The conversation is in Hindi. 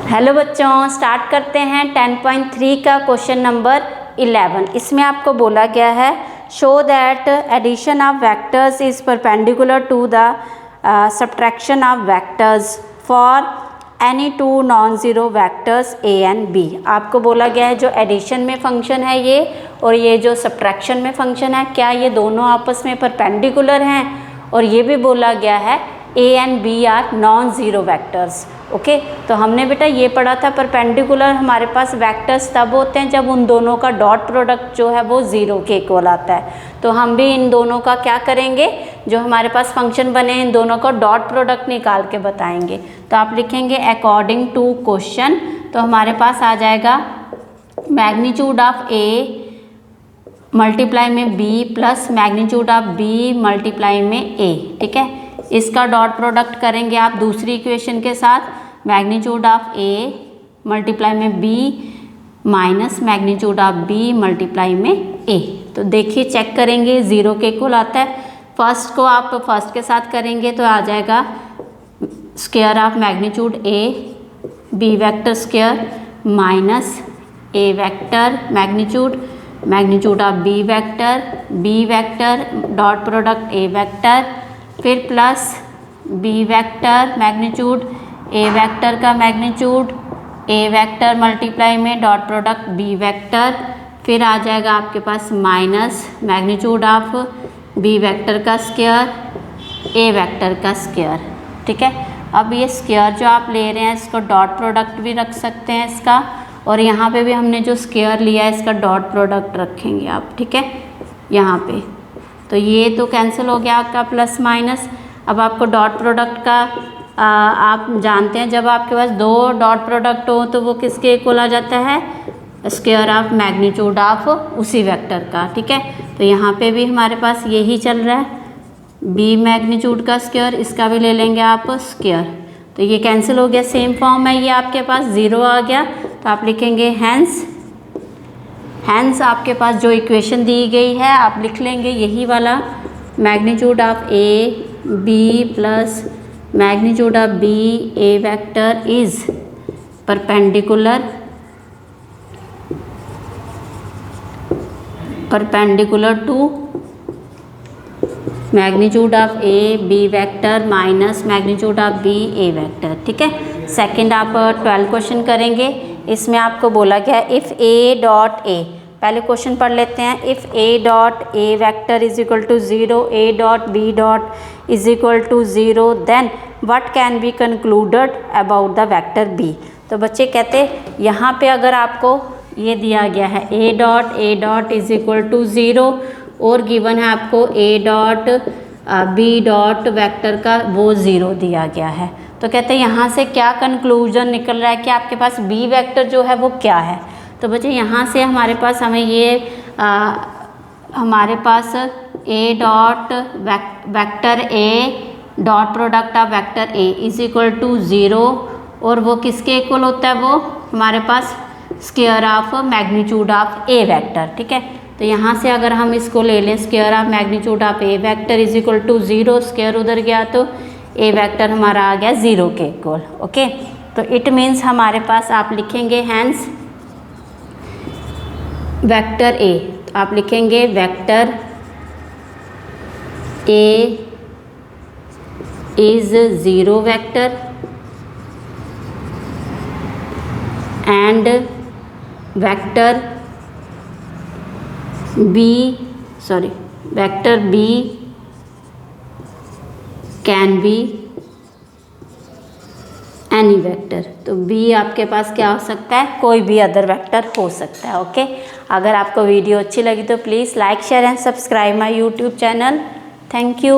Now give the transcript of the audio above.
हेलो बच्चों, स्टार्ट करते हैं 10.3 का क्वेश्चन नंबर 11। इसमें आपको बोला गया है show that addition of vectors is perpendicular to the subtraction of vectors for any two non zero vectors A and B. आपको बोला गया है जो एडिशन में फंक्शन है ये और ये जो सब्ट्रैक्शन में फंक्शन है, क्या ये दोनों आपस में परपेंडिकुलर हैं। और ये भी बोला गया है A and B are non zero vectors. Okay, तो हमने बेटा ये पढ़ा था परपेंडिकुलर हमारे पास वेक्टर्स तब होते हैं जब उन दोनों का डॉट प्रोडक्ट जो है वो ज़ीरो के इक्वल आता है। तो हम भी इन दोनों का क्या करेंगे, जो हमारे पास फंक्शन बने इन दोनों का डॉट प्रोडक्ट निकाल के बताएंगे। तो आप लिखेंगे अकॉर्डिंग टू क्वेश्चन, तो हमारे पास आ जाएगा मैग्नीट्यूड ऑफ ए मल्टीप्लाई में B plus magnitude of B multiply में ए। ठीक है, इसका डॉट प्रोडक्ट करेंगे आप दूसरी इक्वेशन के साथ, मैग्नीट्यूड ऑफ ए मल्टीप्लाई में B minus magnitude of B multiply में ए। तो देखिए चेक करेंगे ज़ीरो के इक्वल आता है। फर्स्ट को आप फर्स्ट के साथ करेंगे तो आ जाएगा square of magnitude A B vector square minus A vector magnitude of B vector dot product A vector, फिर plus B vector magnitude A vector का मैग्नीट्यूड ए वेक्टर मल्टीप्लाई में डॉट प्रोडक्ट बी वेक्टर, फिर आ जाएगा आपके पास minus magnitude of B vector का स्क्वायर ए वेक्टर का स्क्वायर। ठीक है, अब ये स्क्वायर जो आप ले रहे हैं इसको डॉट प्रोडक्ट भी रख सकते हैं इसका, और यहाँ पे भी हमने जो स्क्वायर लिया है इसका डॉट प्रोडक्ट रखेंगे आप। ठीक है, यहाँ पे तो ये तो कैंसिल हो गया आपका प्लस माइनस। अब आपको डॉट प्रोडक्ट का आप जानते हैं जब आपके पास दो डॉट प्रोडक्ट हो तो वो किसके इक्वल आ जाता है, स्क्वायर ऑफ मैग्नीट्यूड ऑफ उसी वेक्टर का। ठीक है, तो यहाँ पे भी हमारे पास यही चल रहा है, बी मैग्नीट्यूड का स्क्वायर, इसका भी ले लेंगे आप स्क्वायर, तो ये कैंसिल हो गया, सेम फॉर्म है ये आपके पास, ज़ीरो आ गया। तो आप लिखेंगे हैंस आपके पास जो इक्वेशन दी गई है आप लिख लेंगे यही वाला, magnitude of A B plus magnitude of B A vector is perpendicular to magnitude of A B vector minus magnitude of B A vector. ठीक है, सेकंड आप 12 क्वेश्चन करेंगे। इसमें आपको बोला गया इफ़ ए डॉट ए, पहले क्वेश्चन पढ़ लेते हैं। If A dot A vector is equal to zero, A dot B dot is equal to zero, then what can be concluded about the vector B. तो बच्चे कहते यहाँ पे अगर आपको ये दिया गया है A dot is equal to zero और गिवन है आपको A dot B dot vector का वो ज़ीरो दिया गया है, तो कहते हैं यहाँ से क्या कंक्लूजन निकल रहा है कि आपके पास बी वेक्टर जो है वो क्या है। तो बच्चे यहाँ से हमारे पास हमें ये हमारे पास A dot vector A dot product of vector A is equal to zero, और वो किसके इक्वल होता है, वो हमारे पास square of magnitude of A vector. ठीक है, तो यहाँ से अगर हम इसको ले लें square of magnitude of A vector is equal to zero, square उधर गया तो ए वेक्टर हमारा आ गया ज़ीरो के इक्वल। ओके, तो इट मीन्स हमारे पास आप लिखेंगे हैंस वेक्टर ए, आप लिखेंगे vector A is zero vector and vector B can be any vector. तो बी आपके पास क्या हो सकता है, कोई भी अदर वेक्टर हो सकता है। ओके, अगर आपको वीडियो अच्छी लगी तो please like share and subscribe my YouTube channel. Thank you.